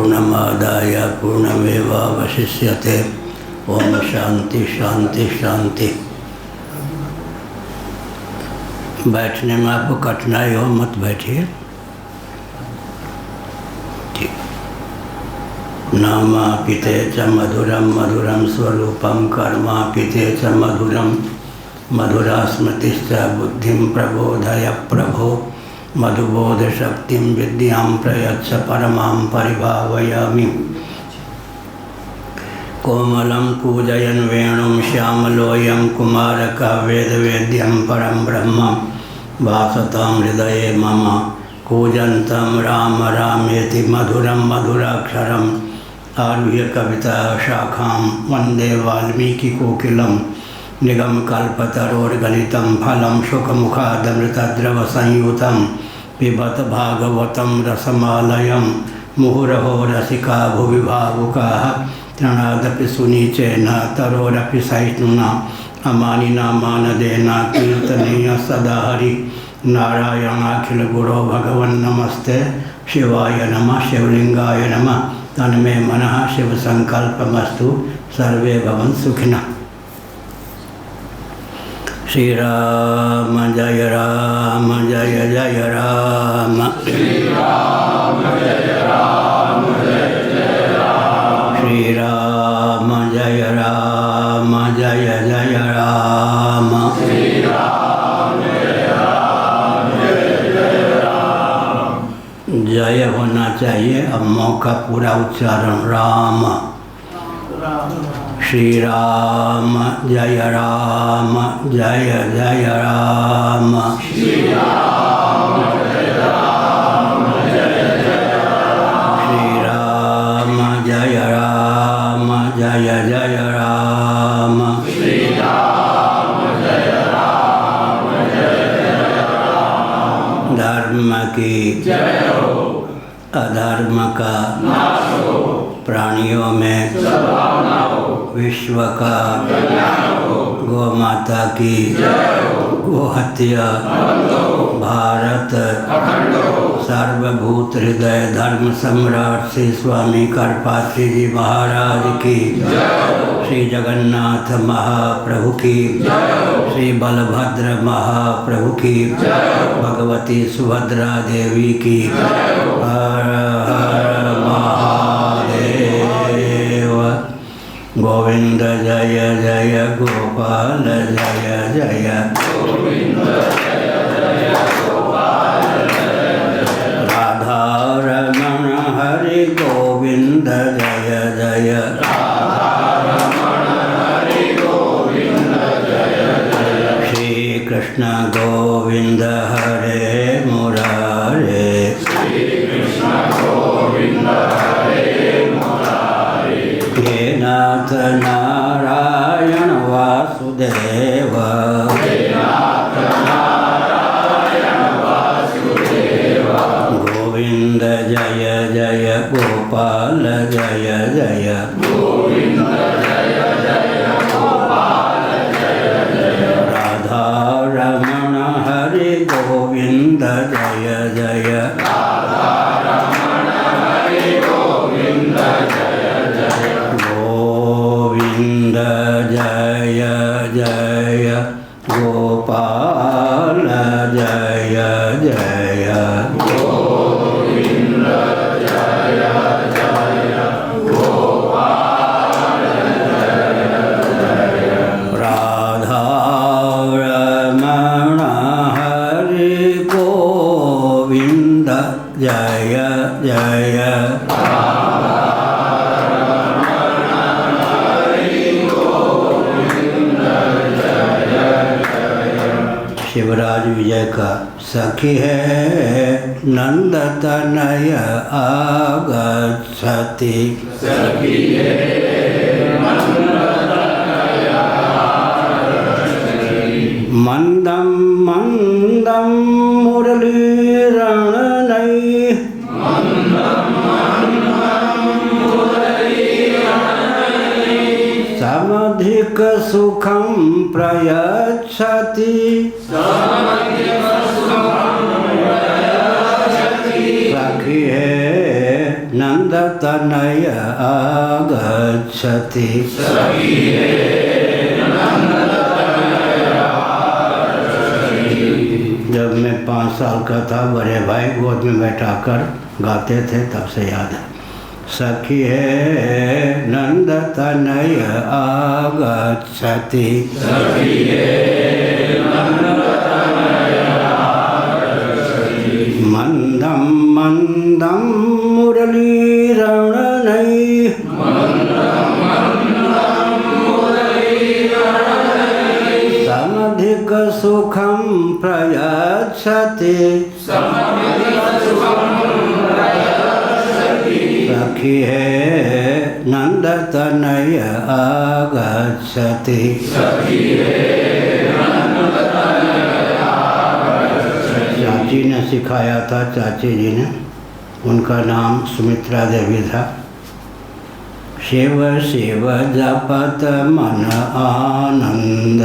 पूर्णमादाय पूर्णमेवावशिष्यते। ओम शांति शांति शांति। बैठने में आपको कठिनाई हो मत बैठिए। ठीक। नामापिते च मधुरम मधुरम स्वरूपम कर्मापिते च मधुरम मधुरा स्मृतिश्च बुद्धिं प्रबोधय प्रभो मधुबोध शक्तिं विद्यां प्रयच्छ परमां परिभावयामि। कोमलं कूजयन् वेणुं श्यामलोऽयं कुमारकः वेदवेद्यं परं ब्रह्म भासतां हृदये मम। कूजन्तं राम रामेति मधुरं मधुराक्षरम् आरुह्य कविता शाखां वन्दे वाल्मीकिकोकिलं। निगमकल्पतरोर्गलितं फलं शुकमुखादमृतद्रवसंयुतं पिबत भागवतं रसमालयं। मुहुरहो रसिका भुवि भावुकाः तृणादपि सुनीचेन तरोरपि सहिष्णुना अमानिना मानदेन कीर्तनीय सदा हरि नारायणाखिल गुरो भगवन् नमस्ते शिवाय नमः शिवलिंगाय नमः। तन्मे मनः शिव संकल्पमस्तु सर्वे भवन्तु सुखिनः। श्री राम जय राम जय जय राम। श्री राम जय राम जय जय राम। श्री राम जय राम जय जय राम। श्री राम जय राम जय जय राम। जय होना चाहिए। अब मौका पूरा उच्चारण राम। श्री राम जय राम जय जय राम। श्री राम जय राम जय जय राम। श्री राम जय राम जय जय राम। श्री राम जय राम जय जय राम। धर्म की जय हो, अधर्म का नाश हो, प्राणियों में सद्भावना हो, विश्व का कल्याण हो, गौ माता की जय हो, गो हत्या बंद हो, भारत अखंड हो, सर्वभूत हृदय धर्म सम्राट श्री स्वामी करपात्री जी महाराज की जय हो, श्री जगन्नाथ महाप्रभु की जय हो, श्री बलभद्र महाप्रभु की जय हो, भगवती सुभद्रा देवी की जय हो। हर हर महादेव। गोविंद जय जय गोपाल जय जय। गोविंद जय जय गोपाल जय जय। राधा रमण हरि गोविंद जय जय। राधा रमण हरि गोविंद जय जय। श्री कृष्ण गोविंद हरे मुरारे। श्री कृष्ण गोविंद हरे मुरारे। हे नाथ नारायण वासुदेव। हे नाथ नारायण वासुदेव। गोविंद जय जय गोपाल जय जय। गोविंद जय जय गोपाल जय जय। राधा रमण हरि गोविंद जय जय। राधा रमण हरि गोविंद जय जय। गोविंद जय जय गोपाल जय जय। गोविंद जय जय गोपाल जय जय। राधा रमण हरि गोविंद जय जय। शिवराज विजय का सखी है नंद तनय आगच्छति। सखी है नंद तनय आगच्छति। मंदम मंदम मुरलीरणै। मंदम मंदम मुरलीरणै। समधिक सुखं प्रयच्छति। सखी है नंदतनय आगच्छति। जब मैं 5 साल का था, बड़े भाई गोद में बैठाकर गाते थे, तब से याद है। सखी है नंदतनय आगच्छति। मंदम मंदम मुरलीरणनैः समधिक सुखं प्रयच्छति। सखी है नंदतनय आगच्छति। चाची ने सिखाया था, चाची जी ने, उनका नाम सुमित्रा देवी था। शिव शिव जपत मन आनंद,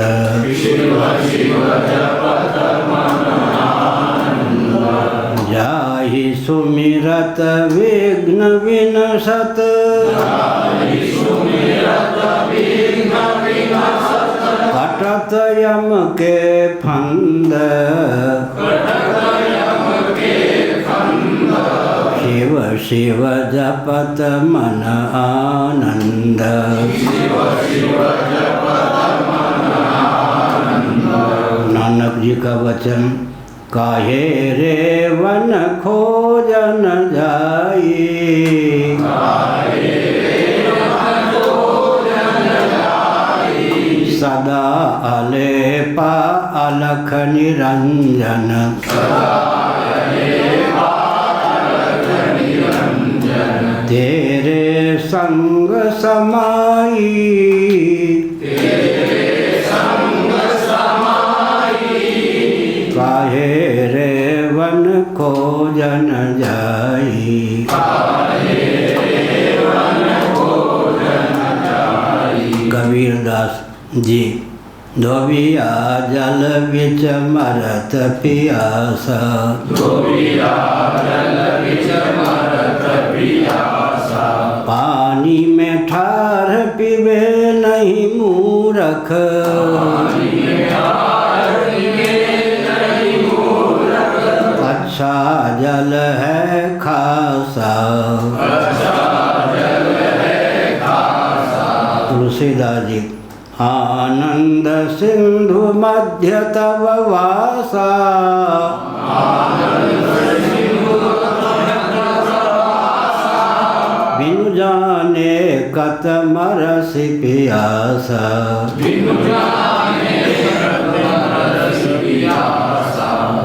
जाहि सुमिरत विघ्न विनशत। कटत यम के फंद, शिव शिव जपत मन आनंद। नानक जी का वचन, काहे रे वन खोजन जाई, सदा अलेपा अलख निरंजन। तेरे संग समाई, काहे रे वन खोजन जाई। कबीरदास जी, धोबिया जल बिच मरत पियासा, पानी में ठार पीवे नहीं मूरख, अच्छा जल है खासा। तुलसीदास जी, आनंद सिंधु मध्य तव वासा, बिनु जाने कत मरसि पियासा।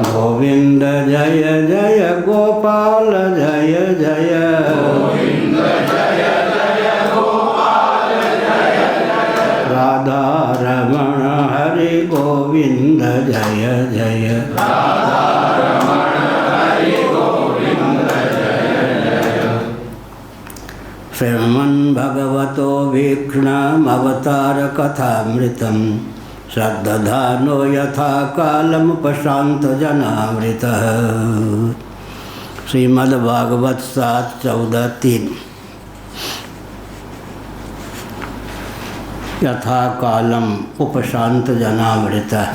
गोविंद जय जय गोपाल जय जय, राधा रमण हरि गोविंद जय जय। श्रीमन् भगवतो भीक्ष्णमवतार कथामृतं, श्रद्दधानो यथा कालमुपशान्त जनामृतः। श्रीमद्भागवत 7:14-3। यथा कालम उपशांत जनामृतः।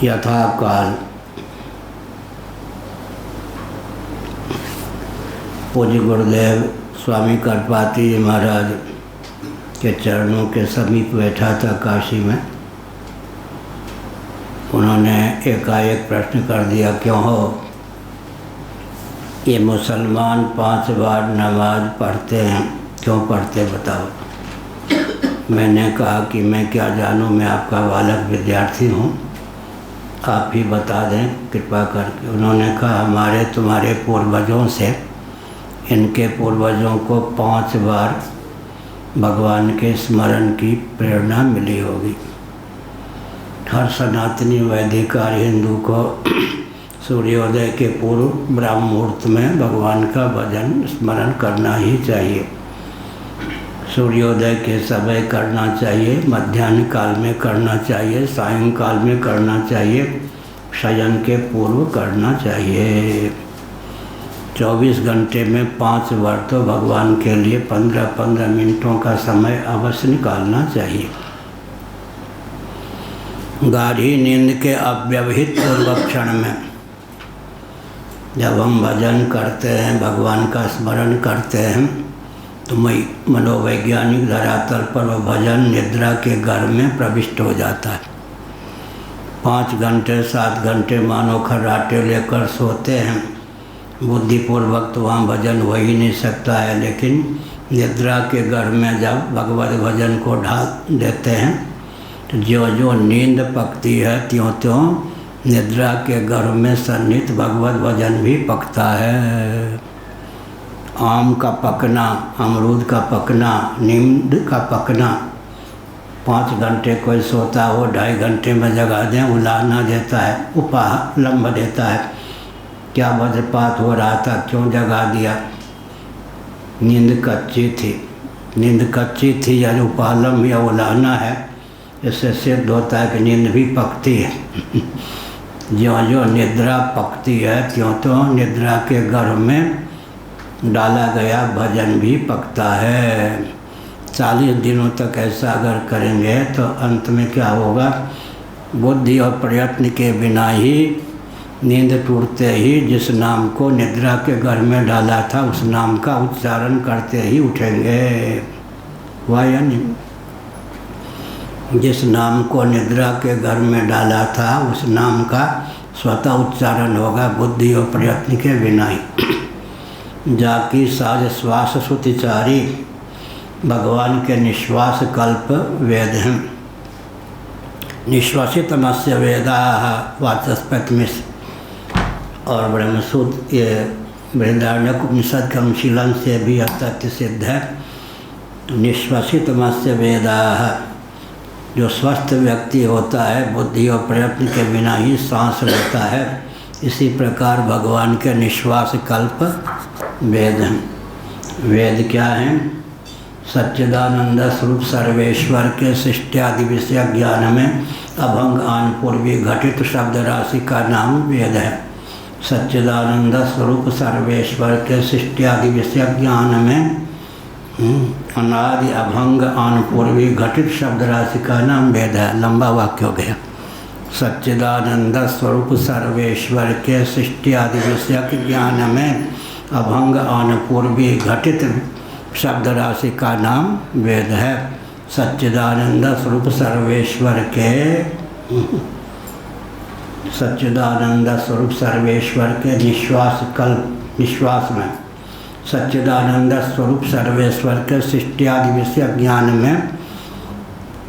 यथा काल, पूज्य गुरुदेव स्वामी करपाती जी महाराज के चरणों के समीप बैठा था काशी में। उन्होंने एकाएक प्रश्न कर दिया, क्यों हो ये मुसलमान 5 बार नमाज पढ़ते हैं, क्यों पढ़ते बताओ। मैंने कहा कि मैं क्या जानूं, मैं आपका बालक विद्यार्थी हूँ, आप ही बता दें कृपा करके। उन्होंने कहा, हमारे तुम्हारे पूर्वजों से, इनके पूर्वजों को 5 बार भगवान के स्मरण की प्रेरणा मिली होगी। हर सनातनी वैदिकार हिंदू को सूर्योदय के पूर्व ब्रह्म मुहूर्त में भगवान का भजन स्मरण करना ही चाहिए। सूर्योदय के समय करना चाहिए, मध्याह्न काल में करना चाहिए, सायंकाल में करना चाहिए, शयन के पूर्व करना चाहिए। 24 घंटे में 5 बार तो भगवान के लिए 15-15 मिनटों का समय अवश्य निकालना चाहिए। गाढ़ी नींद के अव्यवहित पूर्व क्षण में जब हम भजन करते हैं, भगवान का स्मरण करते हैं, तो मनोवैज्ञानिक धरातल पर वह भजन निद्रा के घर में प्रविष्ट हो जाता है। 5 घंटे 7 घंटे मानो खर्राटे लेकर सोते हैं, बुद्धिपूर्वक तो वहाँ भजन हो ही नहीं सकता है, लेकिन निद्रा के घर में जब भगवत भजन को ढाल देते हैं तो जो जो नींद पकती है त्यों त्यों निद्रा के घर में सन्निहित भगवत भजन भी पकता है। आम का पकना, अमरूद का पकना, नींद का पकना, 5 घंटे कोई सोता हो 2.5 घंटे में जगा दें, उलाहना देता है, उपलम्ब देता है, क्या वज्रपात हो रहा था, क्यों जगा दिया, नींद कच्ची थी। नींद कच्ची थी या उपलम्ब या उलाहना है, इससे सिद्ध होता है कि नींद भी पकती है। ज्यों ज्यों निद्रा पकती है त्यों त्यों निद्रा के गर्भ में डाला गया भजन भी पकता है। 40 दिनों तक ऐसा अगर करेंगे तो अंत में क्या होगा, बुद्धि और प्रयत्न के बिना ही नींद टूटते ही जिस नाम को निद्रा के घर में डाला था उस नाम का उच्चारण करते ही उठेंगे। वायन जिस नाम को निद्रा के घर में डाला था उस नाम का स्वतः उच्चारण होगा, बुद्धि और प्रयत्न के बिना ही। जाकी साज श्वास श्रुतिचारी भगवान के निश्वास कल्प वेद हैं। निश्वासितमस्य वेदा वाचस्पतिमिश और ब्रह्मसूत्र ये बृहदारण्यक उपनिषद के अनुशीलन से भी यह तथ्य सिद्ध है। निश्वासितमस्य वेदा, जो स्वस्थ व्यक्ति होता है बुद्धि और प्रयत्न के बिना ही सांस लेता है, इसी प्रकार भगवान के निश्वास कल्प वेद हैं। वेद क्या हैं? सच्चिदानंद स्वरूप सर्वेश्वर के सृष्टि विषय ज्ञान में अभंग आन पूर्वी घटित शब्द राशि का नाम वेद है। सच्चिदानंद स्वरूप सर्वेश्वर के सृष्टि विषय ज्ञान में अनादि अभंग आन पूर्वी घटित शब्द राशि का नाम वेद है। लंबा वाक्य हो गया। सच्चिदानंद स्वरूप सर्वेश्वर के सृष्टि आदि विषयक ज्ञान में अभंग आन पूर्वी घटित शब्द राशि का नाम वेद है। सच्चिदानंद स्वरूप सर्वेश्वर के सच्चिदानंद स्वरूप सर्वेश्वर के निश्वास में सच्चिदानंद स्वरूप सर्वेश्वर के सृष्टि आदि विषय ज्ञान में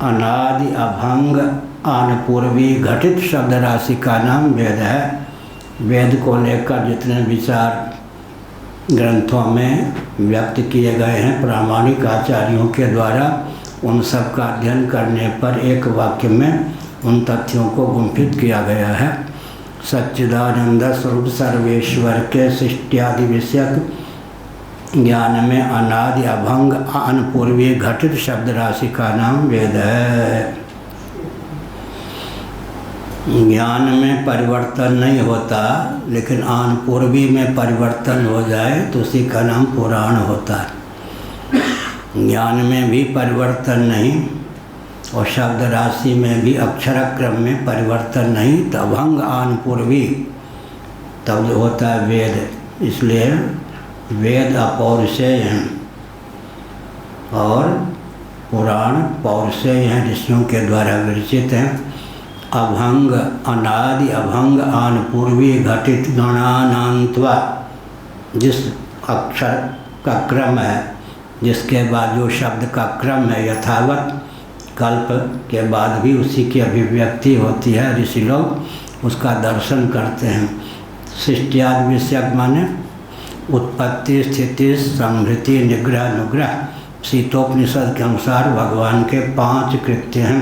अनादि अभंग आन पूर्वी घटित शब्द राशि का नाम वेद है। वेद को लेकर जितने विचार ग्रंथों में व्यक्त किए गए हैं प्रामाणिक आचार्यों के द्वारा, उन सब का अध्ययन करने पर एक वाक्य में उन तथ्यों को गुंफित किया गया है। सच्चिदानंद स्वरूप सर्वेश्वर के सृष्टि आदि विषयक ज्ञान में अनादि अभंग आन पूर्वी घटित शब्द राशि का नाम वेद है। ज्ञान में परिवर्तन नहीं होता, लेकिन आन पूर्वी में परिवर्तन हो जाए तो उसी का नाम पुराण होता है। ज्ञान में भी परिवर्तन नहीं और शब्द राशि में भी अक्षर क्रम में परिवर्तन नहीं, तो अभंग आन पूर्वी तब जो होता है वेद। इसलिए वेद अपौरुषेय हैं और पुराण पौरुषेय हैं, ऋषियों के द्वारा विरचित हैं। अभंग अनादि अभंग आन पूर्वी घटित गणानांत्वा, जिस अक्षर का क्रम है, जिसके बाद जो शब्द का क्रम है यथावत कल्प के बाद भी उसी की अभिव्यक्ति होती है। ऋषि लोग उसका दर्शन करते हैं। सृष्टि आदि विषयक माने उत्पत्ति स्थिति संहृति निग्रह अनुग्रह। शीतोपनिषद के अनुसार भगवान के 5 कृत्य हैं।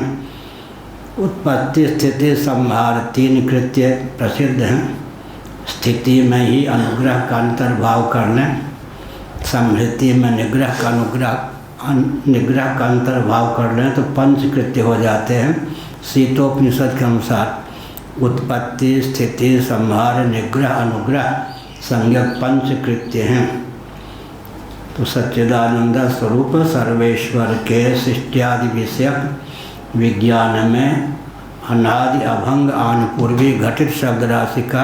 उत्पत्ति स्थिति संहार 3 कृत्य प्रसिद्ध हैं। स्थिति में ही अनुग्रह का अंतर्भाव करना, संहृति में निग्रह का अंतर्भाव कर लें तो 5 कृत्य हो जाते हैं। शीतोपनिषद के अनुसार उत्पत्ति स्थिति संहार निग्रह अनुग्रह संज्ञक पंच कृत्य हैं। तो सच्चिदानंद स्वरूप सर्वेश्वर के सृष्टियादि विषयक विज्ञान में अनादि अभंग आनपूर्वी घटित शब्द राशि का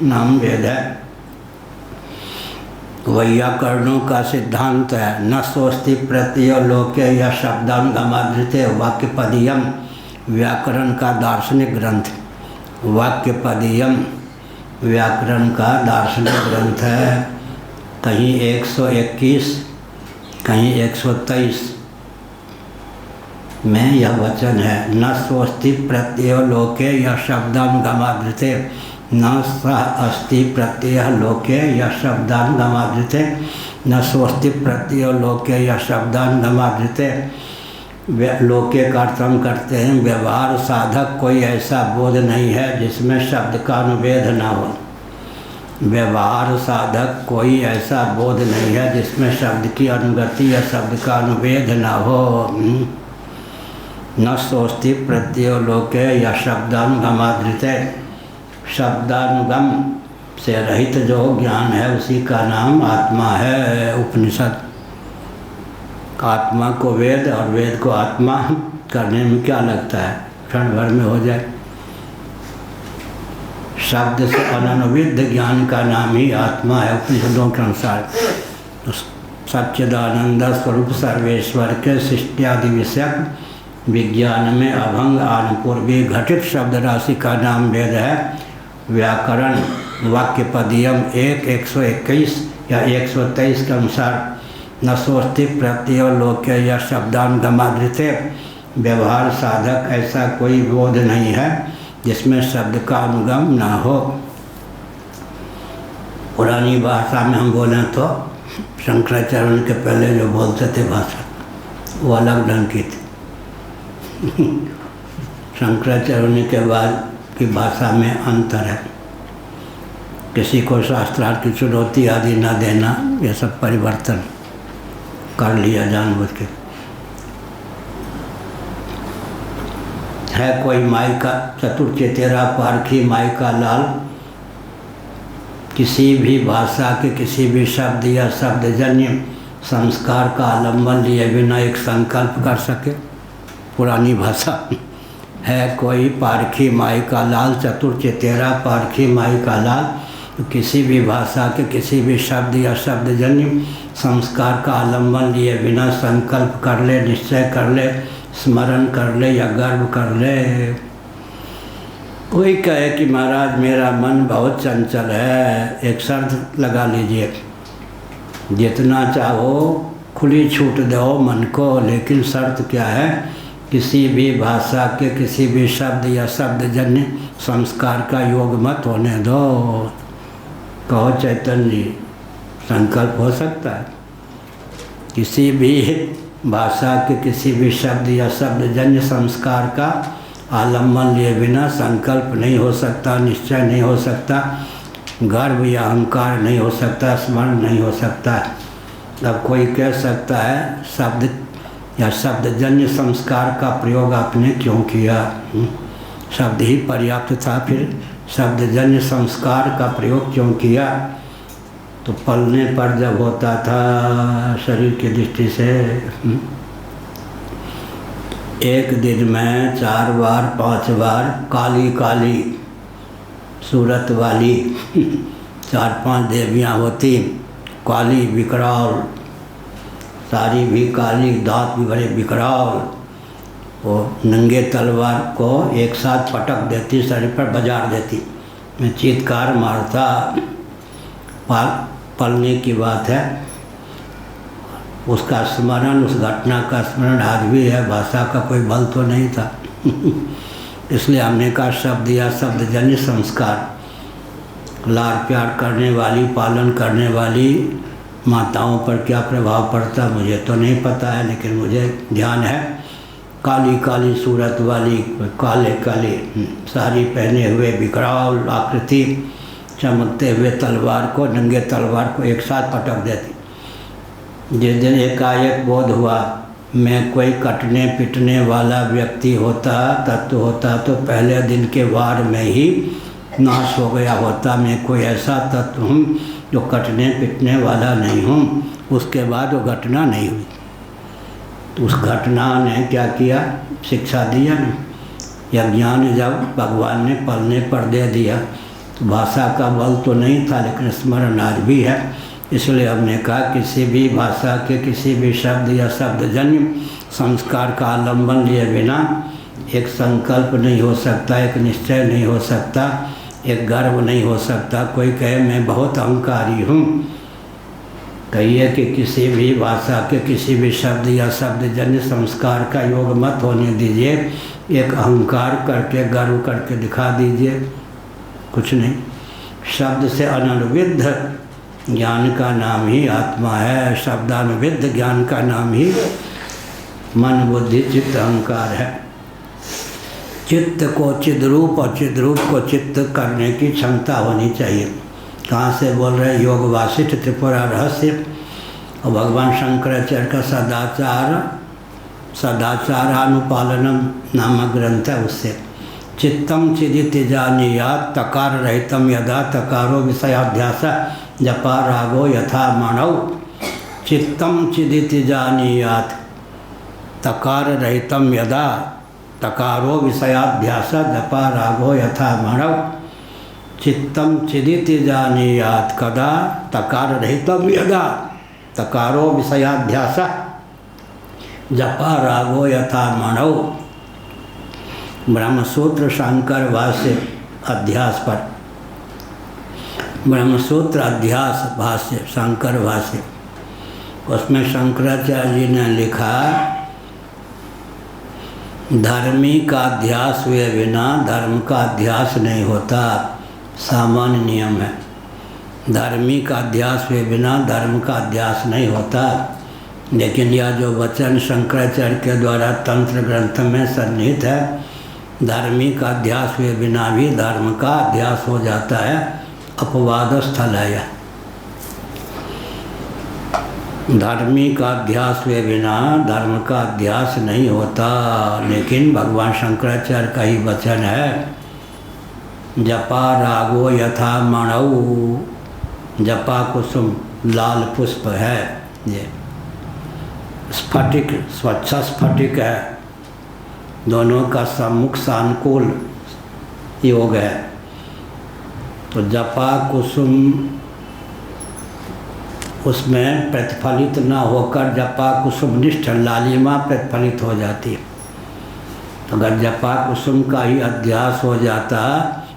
नाम वेद है। वैयाकरणों का सिद्धांत है न सोस्ति प्रत्यय लोके या शब्दानुगमाधृते वाक्यपदीयम। व्याकरण का दार्शनिक ग्रंथ वाक्यपदीयम व्याकरण का दार्शनिक ग्रंथ है। कहीं 121 कहीं 123 में यह वचन है न स्वस्ति प्रत्यय लोके या शब्दानुगमाधृते न सह अस्ति प्रत्यय लोके या शब्दानुगमाधृते न स्वस्ति प्रत्यय लोके या शब्दानुगमाधृते। लोके का अर्थ हम करते हैं व्यवहार साधक कोई ऐसा बोध नहीं है जिसमें शब्द का अनुवेद न हो। व्यवहार साधक कोई ऐसा बोध नहीं है जिसमें शब्द की अनुगति या शब्द का अनुवेद न हो। न सोस्ति प्रत्यय लोके या शब्दानुगमाधृते। शब्दानुगम से रहित जो ज्ञान है उसी का नाम आत्मा है। उपनिषद आत्मा को वेद और वेद को आत्मा करने में क्या लगता है, क्षण भर में हो जाए। शब्द से अननुविध ज्ञान का नाम ही आत्मा है उपनिषदों के अनुसार। सच्चिदानंद स्वरूप सर्वेश्वर के सृष्टियादि विषयक विज्ञान में अभंग आनपूर्वी घटित शब्द राशि का नाम वेद है। व्याकरण वाक्यपदीयम 121 या 123 के अनुसार न सोस्ति प्रत्यय लोके या शब्दानुगमाधृते। व्यवहार साधक ऐसा कोई बोध नहीं है जिसमें शब्द का अनुगम न हो। पुरानी भाषा में हम बोलें तो शंकराचार्य के पहले जो बोलते थे भाषा वो अलग ढंग की थी। शंकराचार्य के बाद की भाषा में अंतर है। किसी को शास्त्रार्थ की चुनौती आदि न देना, यह सब परिवर्तन कर लिया जानबूझ के। है कोई माई का चतुर्चेतेरा पारखी माई का लाल, किसी भी भाषा के किसी भी शब्द या शब्दजन्य संस्कार का आलम्बन लिए बिना एक संकल्प कर सके। पुरानी भाषा है कोई पारखी माई का लाल, चतुर्चेतेरा पारखी माई का लाल। तो किसी भी भाषा के किसी भी शब्द या शब्दजन्य संस्कार का आलम्बन लिए बिना संकल्प कर ले, निश्चय कर ले, स्मरण कर ले या गर्व कर ले। कोई कहे कि महाराज मेरा मन बहुत चंचल है, एक शर्त लगा लीजिए, जितना चाहो खुली छूट दो मन को, लेकिन शर्त क्या है, किसी भी भाषा के किसी भी शब्द या शब्दजन्य संस्कार का योग मत होने दो। कहो चैतन्य जी, संकल्प हो सकता है? किसी भी भाषा के किसी भी शब्द या शब्दजन्य संस्कार का आलम्बन लिए बिना संकल्प नहीं हो सकता, निश्चय नहीं हो सकता, गर्व या अहंकार नहीं हो सकता, स्मरण नहीं हो सकता। अब कोई कह सकता है शब्द या शब्दजन्य संस्कार का प्रयोग आपने क्यों किया? शब्द ही पर्याप्त था, फिर शब्दजन्य संस्कार का प्रयोग क्यों किया? तो पलने पर जब होता था शरीर की दृष्टि से, एक दिन में 4 बार 5 बार काली काली सूरत वाली 4-5 देवियाँ होती, काली विकराल, सारी भी काली, दांत भी बड़े विकराल। वो नंगे तलवार को एक साथ पटक देती, शरीर पर बजार देती, मैं चीत्कार मारता। पलने की बात है, उसका स्मरण, उस घटना का स्मरण आज भी है। भाषा का कोई बल तो नहीं था। इसलिए हमने कहा शब्द या शब्दजन्य संस्कार, लाड़ प्यार करने वाली, पालन करने वाली माताओं पर क्या प्रभाव पड़ता मुझे तो नहीं पता है, लेकिन मुझे ध्यान है काली काली सूरत वाली, काले काले साड़ी पहने हुए विकराल आकृति, चमकते हुए तलवार को, नंगे तलवार को एक साथ पटक देती। जिस दिन एकाएक बोध हुआ मैं कोई कटने पिटने वाला व्यक्ति होता, तत्व होता, तो पहले दिन के वार में ही नाश हो गया होता। मैं कोई ऐसा तत्व हूँ जो कटने पिटने वाला नहीं हूँ। उसके बाद वो घटना नहीं हुई। तो उस घटना ने क्या किया, शिक्षा दिया ना। यह ज्ञान जब भगवान ने पलने पर दे दिया तो भाषा का बल तो नहीं था, लेकिन स्मरण आज भी है। इसलिए हमने कहा किसी भी भाषा के किसी भी शब्द या शब्दजन्य संस्कार का आलम्बन लिए बिना एक संकल्प नहीं हो सकता, एक निश्चय नहीं हो सकता, एक गर्व नहीं हो सकता। कोई कहे मैं बहुत अहंकारी हूँ, कहिए कि किसी भी भाषा के किसी भी शब्द या शब्दजन्य संस्कार का योग मत होने दीजिए। एक अहंकार करके गर्व करके दिखा दीजिए, कुछ नहीं। शब्द से अननुविद्ध ज्ञान का नाम ही आत्मा है। शब्दानुविद्ध ज्ञान का नाम ही मन बुद्धि चित्त अहंकार है। चित्त को चिद्रूप और चिद्रूप को चित्त करने की क्षमता होनी चाहिए। कहाँ से बोल रहे? योग वासिष्ठ त्रिपुरा रहस्य और भगवान शंकराचार्य का सदाचारानुपालनम नामक ग्रंथ है, उससे चित्तम चिदिति जानीयात तकार रहितम यदा तकारो विषयाध्यास जपा रागो यथा मानव। चित्तम चिदिति जानीयात तकार रहितम यदा तकारो विषयाध्यास जपा रागो यथा मानव। चित्तम चिदिति जानीयात कदा तकार रहितम यदा तकारो विषयाध्यास जपा रागो यथा मानव। ब्रह्मसूत्र शंकर भाष्य अध्यास पर, ब्रह्मसूत्र अध्यास भाष्य शंकर भाष्य, उसमें शंकराचार्य जी ने लिखा धर्मी का अध्यास हुए बिना धर्म का अध्यास नहीं होता। सामान्य नियम है। धर्मी का अध्यास हुए बिना धर्म का अध्यास नहीं होता। लेकिन यह जो वचन शंकराचार्य के द्वारा तंत्र ग्रंथ में सन्निहित है, धर्मी का अध्यास हुए बिना भी धर्म का अध्यास हो जाता है। अपवाद स्थल है यह। धर्मी का अध्यास हुए बिना धर्म का अध्यास नहीं होता। लेकिन भगवान शंकराचार्य का ही वचन है, जपा रागो यथा मणौ। जपा कुसुम लाल पुष्प है, ये स्फटिक स्वच्छ स्फटिक है, दोनों का सम्मुख सानुकूल योग है। तो जपा कुसुम उसमें प्रतिफलित न होकर जपा कुसुम निष्ठ लालिमा प्रतिफलित हो जाती है। तो अगर जपा कुसुम का ही अध्यास हो जाता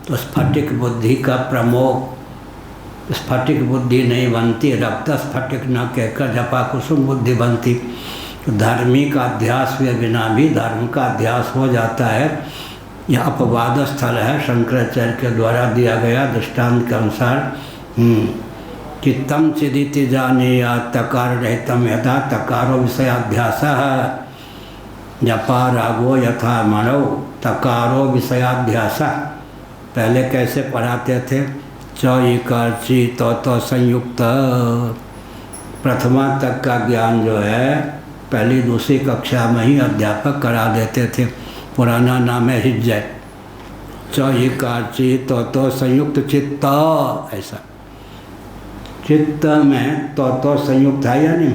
तो स्फटिक बुद्धि का प्रमोह, स्फटिक बुद्धि नहीं बनती, रक्त स्फटिक न कहकर जपा कुसुम बुद्धि बनती। तो धर्मी का अध्यास हुए बिना भी धर्म का अध्यास हो जाता है। यह अपवाद स्थल है, शंकराचार्य के द्वारा दिया गया दृष्टांत के अनुसार। चित्तम चिदिति जानीया तकार रहितम यथा तकारो विषयाध्यास जपा रागो यथा मणौ तकारो विषयाध्यास। पहले कैसे पढ़ाते थे? च इकार ची तो संयुक्त। प्रथमा तक का ज्ञान जो है पहली दूसरी कक्षा में ही अध्यापक करा देते थे। पुराना नाम है हिज्जै। च इकार ची तो संयुक्त चित्त, ऐसा चित्त में तो संयुक्त है या नहीं?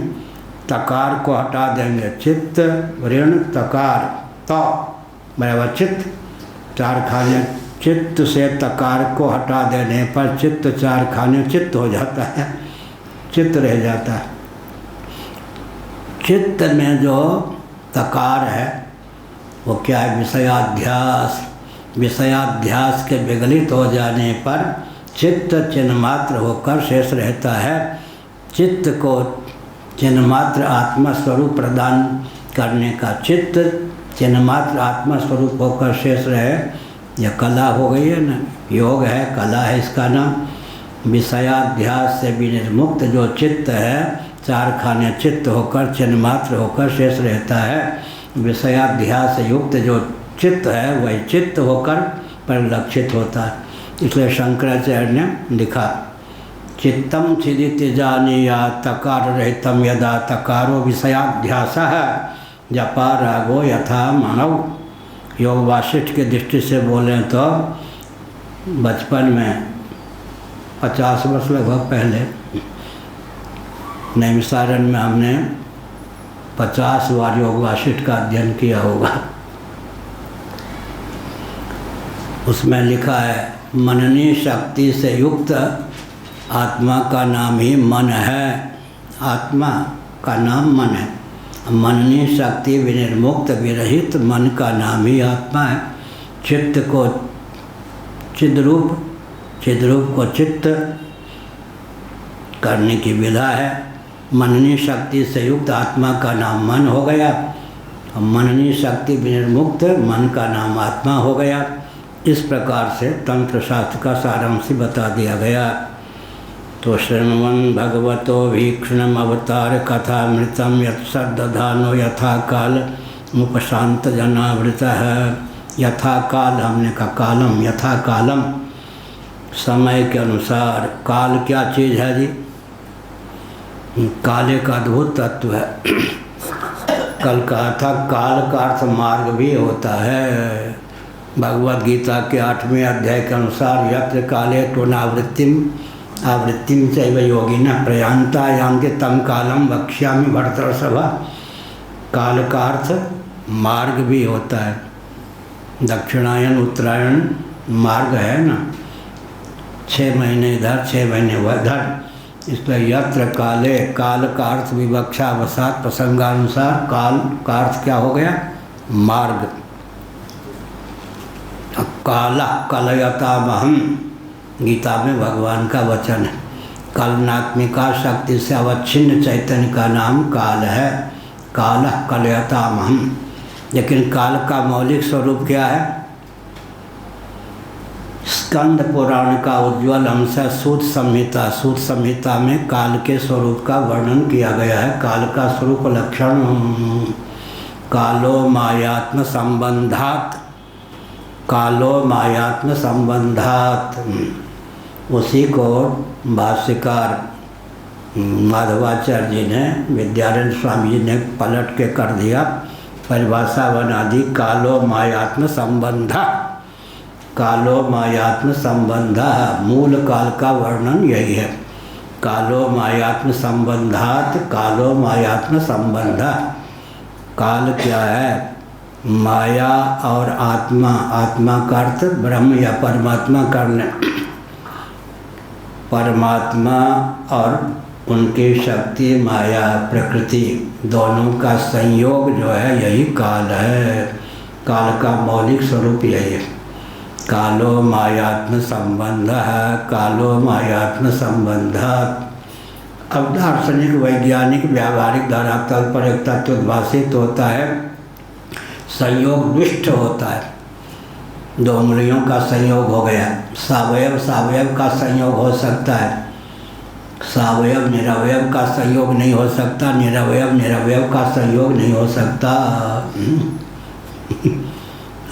तकार को हटा देंगे, चित्त ऋण तकार तो बराबर चित्त। चार खाने चित्त से तकार को हटा देने पर चित्त चार खाने चित्त हो जाता है, चित्त रह जाता है। चित्त में जो तकार है वो क्या है? विषयाध्यास। विषयाध्यास के विगलित हो जाने पर चित्त चिन्हमात्र होकर शेष रहता है। चित्त को चिन्हमात्र आत्मा स्वरूप प्रदान करने का, चित्त चिन्हमात्र आत्मा स्वरूप होकर शेष रहे, यह कला हो गई है ना। योग है, कला है इसका नाम। विषयाध्यास से विनिर्मुक्त जो चित्त है, चार खाने चित्त होकर चिन्हमात्र होकर शेष रहता है। विषयाध्यास युक्त जो चित्त है वही चित्त होकर परिलक्षित होता है। इसलिए शंकराचार्य ने लिखा चित्तम चिदिति जानीया तकार रहितम यदा तकारो विषयाध्यास जपा रागो यथा मानव। योग वासिष्ठ की दृष्टि से बोलें तो बचपन में 50 वर्ष लगभग पहले नैमिषारण्य में हमने 50 बार योग वासिष्ठ का अध्ययन किया होगा। उसमें लिखा है मननी शक्ति से युक्त आत्मा का नाम ही मन है। आत्मा का नाम मन है। मननी शक्ति विनिर्मुक्त विरहित मन का नाम ही आत्मा है। चित्त को चिद्रूप, चिद्रूप को चित्त करने की विधा है। मननी शक्ति से युक्त आत्मा का नाम मन हो गया। मननी शक्ति विनिर्मुक्त मन का नाम आत्मा हो गया। इस प्रकार से तंत्र शास्त्र का सारांश बता दिया गया। तो श्रृण्वन् भगवतो भीक्षणम अवतार कथामृतम यत्सदधानो यथा काल उपशांत जनावृत है। यथा काल हमने कहा कालम, यथा कालम समय के अनुसार। काल क्या चीज़ है जी? काल एक अद्भुत तत्व है। कल कहा था काल का अर्थ मार्ग भी होता है। भगवद गीता के 8वें अध्याय के अनुसार यत्र काले टोनावृत्तिम आवृत्तिम चैव योगिनः प्रयान्ता यान्ति तं कालम वक्ष्यामि भरतर्षभ। काल का अर्थ मार्ग भी होता है। दक्षिणायन उत्तरायण मार्ग है ना, 6 महीने इधर 6 महीने उधर। इसलिए यत्र काले, काल का अर्थ विवक्षा अवसात प्रसंगानुसार काल का अर्थ क्या हो गया? मार्ग। काला कलयतामहम गीता में भगवान का वचन है। कलनात्मिका शक्ति से अवच्छिन्न चैतन्य का नाम काल है। काल कलयतामहम। लेकिन काल का मौलिक स्वरूप क्या है? स्कंद पुराण का उज्ज्वल अंश है सूत संहिता। सूत संहिता में काल के स्वरूप का वर्णन किया गया है। काल का स्वरूप लक्षण कालो मायात्म संबंधात, कालो मायात्म संबंधात। उसी को भाष्यकार माधवाचार्य जी ने, विद्यारण्य स्वामी जी ने पलट के कर दिया, परिभाषा बना दी कालो मायात्म संबंध। कालो मायात्म संबंध, मूल काल का वर्णन यही है। कालो मायात्म संबंधात, कालो मायात्म संबंध। काल क्या है? माया और आत्मा। आत्मा का अर्थ ब्रह्म या परमात्मा करने। परमात्मा और उनकी शक्ति माया प्रकृति दोनों का संयोग जो है यही काल है। काल का मौलिक स्वरूप यही है। कालो मायात्म संबंध है, कालो मायात्म संबंध। अब दार्शनिक वैज्ञानिक व्यावहारिक धरातल पर एक तत्व उद्भासित होता है, संयोग दुष्ट होता है। 2 उंगलियों का संयोग हो गया। सावयव सावयव का संयोग हो सकता है, सावयव निरवयव का संयोग नहीं हो सकता, निरवयव निरवयव का संयोग नहीं हो सकता।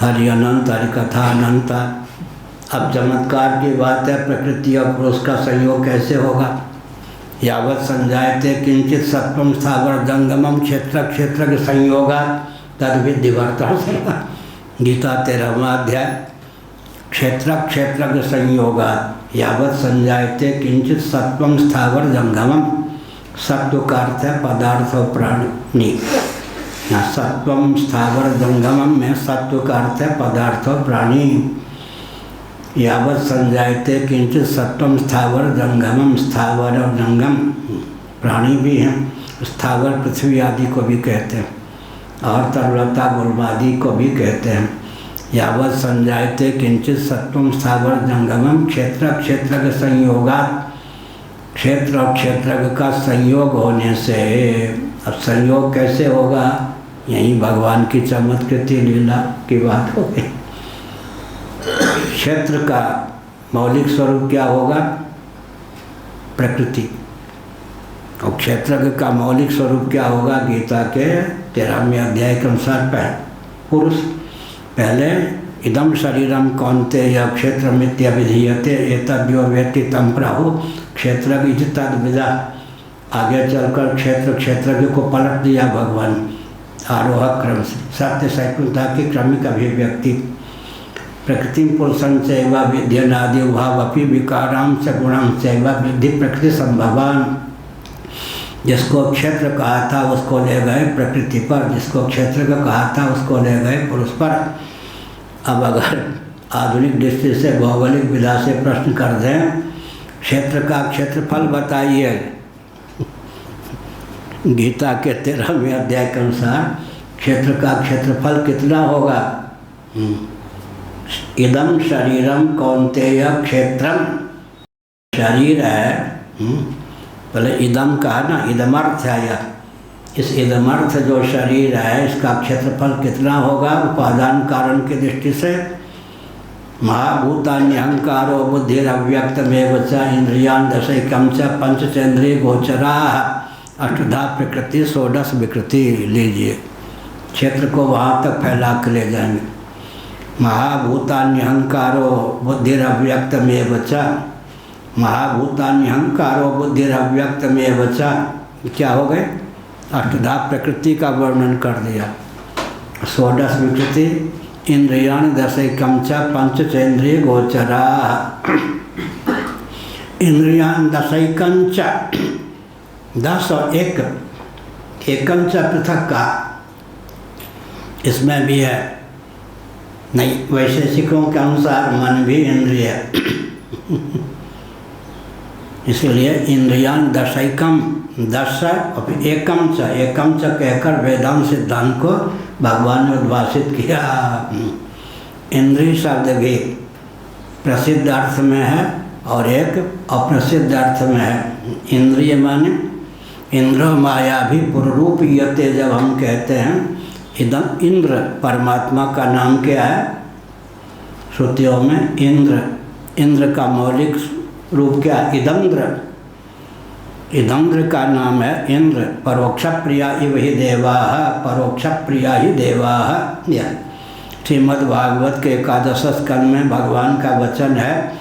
हरि अनंत, हरि कथा अनंत। अब चमत्कार की बात है, प्रकृति और पुरुष का संयोग कैसे होगा? यावत संजायते किंचित सत्वम स्थावर जंगमम क्षेत्र क्षेत्र के संयोगा तद विधिवर्तन। गीता 13वां अध्याय। क्षेत्र क्षेत्र के संयोगा यावत संजायते किंचित सत्वम स्थावर जंगमम। सत्व का अर्थ है पदार्थ और प्राणी। यहाँ सत्वम स्थावर जंगमम में सत्व का अर्थ है पदार्थ और प्राणी। यावत संजायते किंचित सत्वम स्थावर जंगमम। स्थावर और जंगम प्राणी भी हैं। स्थावर पृथ्वी आदि को भी कहते हैं और तरलता गुल्मादि को भी कहते हैं। यावत संजायते किंचित सत्वम स्थावर जंगमम। क्षेत्र क्षेत्र के संयोगात, क्षेत्र और क्षेत्र का संयोग होने से। अब संयोग कैसे होगा? यही भगवान की चमत्कृति लीला की बात हो गई। क्षेत्र का मौलिक स्वरूप क्या होगा? प्रकृति। और क्षेत्र का मौलिक स्वरूप क्या होगा? गीता के 13वें अध्याय के अनुसार पुरुष। पहले इदम शरीरम कौन्तेय क्षेत्र मित्य विधीयते एतद्यो वेत्ति तं प्राहु क्षेत्र तद विदा। आगे चलकर क्षेत्र क्षेत्र को पलट दिया भगवान आरोह क्रम से। सत्य सैकुलता की क्रमिक अभिव्यक्ति। प्रकृति पुरुषं चैव विद्यनादि उभावपि विकारां च गुणं चैव विद्धि प्रकृति संभवान। जिसको क्षेत्र कहा था उसको ले गए प्रकृति पर, जिसको क्षेत्र का कहा था उसको ले गए पुरुष पर। अब अगर आधुनिक दृष्टि से भौगोलिक विधा से प्रश्न कर दें, क्षेत्र का क्षेत्रफल बताइए। गीता के 13वें अध्याय के अनुसार क्षेत्र का क्षेत्रफल कितना होगा? इदम शरीरम कौन्तेय क्षेत्रम, शरीर है, पहले इदम कहा ना, इदमर्थ है यह। इस इदमर्थ जो शरीर है इसका क्षेत्रफल कितना होगा उपादान कारण की दृष्टि से? महाभूतान्यहंकारो बुद्धिरव्यक्तमेव च इंद्रियान् दशैकं च पंचचेन्द्रिय गोचराः अष्टधा प्रकृति षोडश विकृति। लीजिए, क्षेत्र को वहाँ तक फैला के ले जाएंगे। महाभूतान्यहंकारो बुद्धिरव्यक्तमेव च, महाभूतान्यहंकारो बुद्धिरव्यक्तमेव च, क्या हो गए? अष्टधा प्रकृति का वर्णन कर दिया। षोडश विकृति इंद्रियाणि दशैकं च पंचचेन्द्रिय गोचराः। इंद्रियाणि दशैकं च, 10 और 1, एकं च पृथक का, इसमें भी है। नहीं, वैशेषिकों के अनुसार मन भी इंद्रिय है। इसलिए इंद्रियान दशैकम, 10 और फिर एकम च कहकर वेदांत सिद्धांत को भगवान ने उद्भाषित किया। इंद्रिय शब्द भी प्रसिद्ध अर्थ में है और एक अप्रसिद्ध अर्थ में है। इंद्रिय माने इंद्र माया भी पुरूप यते, जब हम कहते हैं इदम इंद्र, परमात्मा का नाम क्या है? श्रुतियों में इंद्र, इंद्र का मौलिक रूप क्या? इदंद्र, इदंद्र का नाम है इंद्र। परोक्ष प्रिया इव ही देवाः, परोक्ष प्रिया ही देवाः। यह श्रीमद्भागवत के 11 स्कंद में भगवान का वचन है,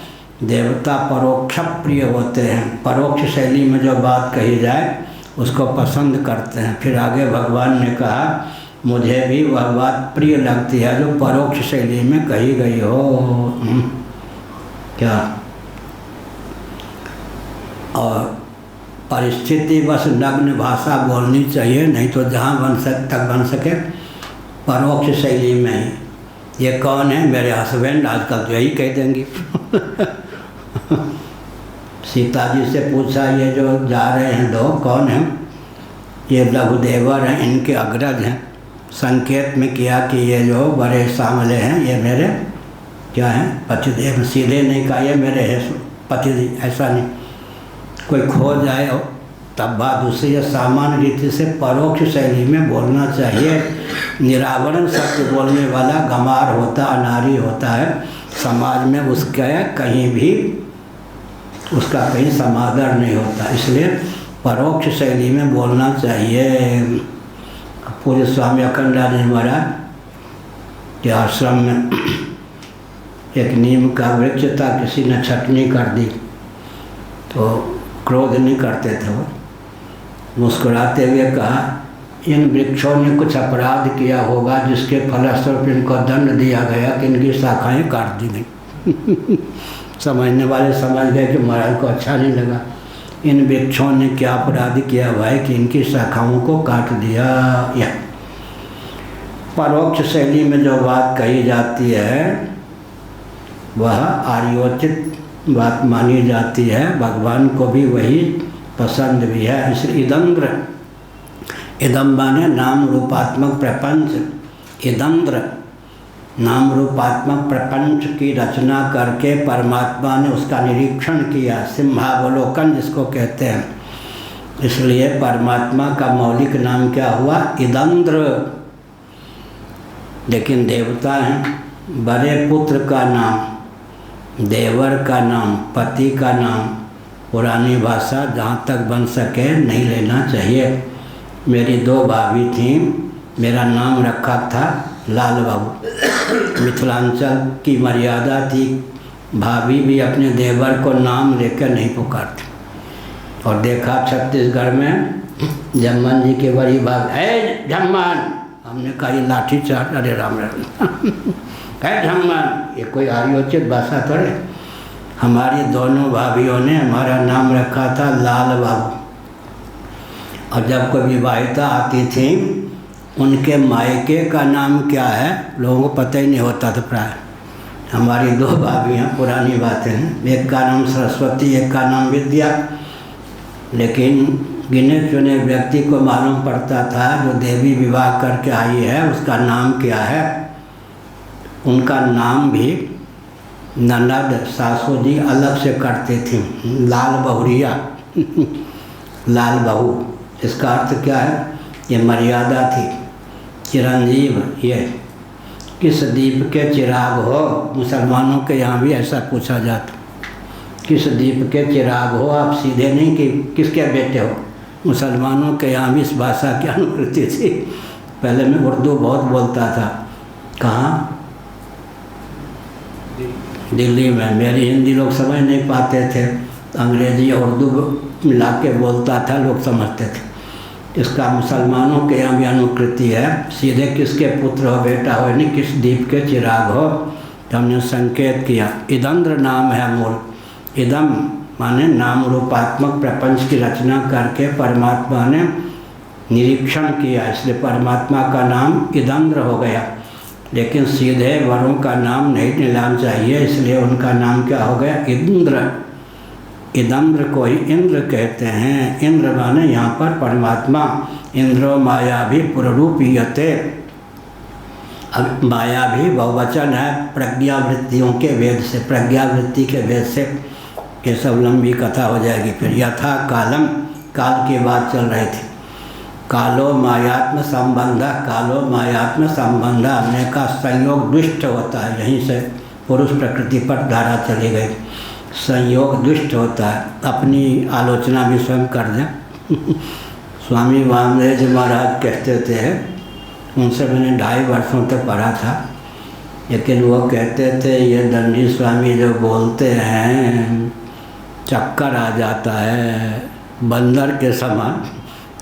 देवता परोक्ष प्रिय होते हैं। परोक्ष शैली में जो बात कही जाए उसको पसंद करते हैं। फिर आगे भगवान ने कहा मुझे भी वह बात प्रिय लगती है जो परोक्ष शैली में कही गई हो। क्या? और परिस्थिति बस नग्न भाषा बोलनी चाहिए, नहीं तो जहाँ बन सके परोक्ष शैली में ही। ये कौन है? मेरे हस्बैंड, आजकल तो यही कह देंगी। सीता जी से पूछा ये जो जा रहे हैं दो कौन हैं? ये लघुदेवर हैं, इनके अग्रज हैं। संकेत में किया कि ये जो बड़े सांवले हैं ये मेरे क्या हैं? पतिदेव। सीधे नहीं कहा ये मेरे है पतिदेव, ऐसा नहीं। कोई खो जाए तब बात दूसरी है। सामान्य रीति से परोक्ष शैली में बोलना चाहिए। निरावरण शब्द बोलने वाला गंवार होता, अनारी होता है। समाज में उसका कहीं भी उसका कहीं समादर नहीं होता, इसलिए परोक्ष शैली में बोलना चाहिए। पूज्य स्वामी अखंडानंद महाराज के आश्रम में एक नीम का वृक्ष था, किसी ने छटनी कर दी तो क्रोध नहीं करते थे वो। मुस्कुराते हुए कहा इन वृक्षों ने कुछ अपराध किया होगा जिसके फलस्वरूप इनको दंड दिया गया कि इनकी शाखाएं काट दी गई। समझने वाले समझ गए कि महाराज को अच्छा नहीं लगा। इन वृक्षों ने क्या अपराध किया भाई कि इनकी शाखाओं को काट दिया। यह परोक्ष शैली में जो बात कही जाती है वह आर्योचित बात मानी जाती है। भगवान को भी वही पसंद भी है। इसलिए इदंद्र, इदम माने नाम रूपात्मक प्रपंच। इदंद्र नाम रूपात्मक प्रपंच की रचना करके परमात्मा ने उसका निरीक्षण किया, सिंहावलोकन जिसको कहते हैं। इसलिए परमात्मा का मौलिक नाम क्या हुआ? इदंद्र। लेकिन देवता हैं, बड़े पुत्र का नाम, देवर का नाम, पति का नाम पुरानी भाषा जहाँ तक बन सके नहीं लेना चाहिए। मेरी 2 भाभी थीं, मेरा नाम रखा था लाल बाबू। मिथिलांचल की मर्यादा थी, भाभी भी अपने देवर को नाम लेकर नहीं पुकारती। और देखा छत्तीसगढ़ में जम्मन जी के बड़ी भाभी, है जम्मन, हमने कहा ये लाठी चार्ज, अरे राम राम है ढंगमान, ये कोई आर्योचित भाषा थोड़े। हमारी दोनों भाभीयों ने हमारा नाम रखा था लाल बाबू, और जब कोई विवाहिता आती थी उनके मायके का नाम क्या है लोगों को पता ही नहीं होता था प्राय। हमारी दो भाभियाँ, पुरानी बातें हैं, एक का नाम सरस्वती, एक का नाम विद्या, लेकिन गिने चुने व्यक्ति को मालूम पड़ता था जो देवी विवाह करके आई है उसका नाम क्या है। उनका नाम भी ननद सासू जी अलग से करते थे, लाल बहुरिया लाल बहू, इसका अर्थ क्या है, ये मर्यादा थी। चिरंजीव, ये किस दीप के चिराग हो, मुसलमानों के यहाँ भी ऐसा पूछा जाता, किस दीप के चिराग हो, आप सीधे नहीं कि किसके बेटे हो। मुसलमानों के यहाँ भी इस भाषा की अनुकृति थी। पहले मैं उर्दू बहुत बोलता था, कहाँ, दिल्ली में। मेरी हिंदी लोग समझ नहीं पाते थे, अंग्रेजी उर्दू मिला के बोलता था, लोग समझते थे। इसका मुसलमानों के यहाँ भी अनुकृति है, सीधे किसके पुत्र हो, बेटा हो, नहीं किस दीप के चिराग हो। तो हमने संकेत किया, इदंद्र नाम है मूल। इदम माने नाम रूपात्मक प्रपंच की रचना करके परमात्मा ने निरीक्षण किया, इसलिए परमात्मा का नाम इदंद्र हो गया। लेकिन सीधे वरों का नाम नहीं लेना चाहिए, इसलिए उनका नाम क्या हो गया, इंद्र। इदंद्र को ही इंद्र कहते हैं। इंद्र माने यहाँ पर परमात्मा। इंद्रो माया भी पुररूपीयते। अब माया भी बहुवचन है प्रज्ञावृत्तियों के वेद से, प्रज्ञावृत्ति के वेद से। ये सब लंबी कथा हो जाएगी फिर। यथा कालम, काल की बात चल रही थी। कालो मायात्म संबंध, कालो मायात्म संबंध हमने का संयोग दुष्ट होता है। यहीं से पुरुष प्रकृति पर धारा चली गई। संयोग दुष्ट होता है। अपनी आलोचना भी स्वयं कर दें। स्वामी वामदेव जी महाराज कहते थे, उनसे मैंने 2.5 वर्षों तक पढ़ा था, लेकिन वो कहते थे ये दंडी स्वामी जो बोलते हैं चक्कर आ जाता है बंदर के समान।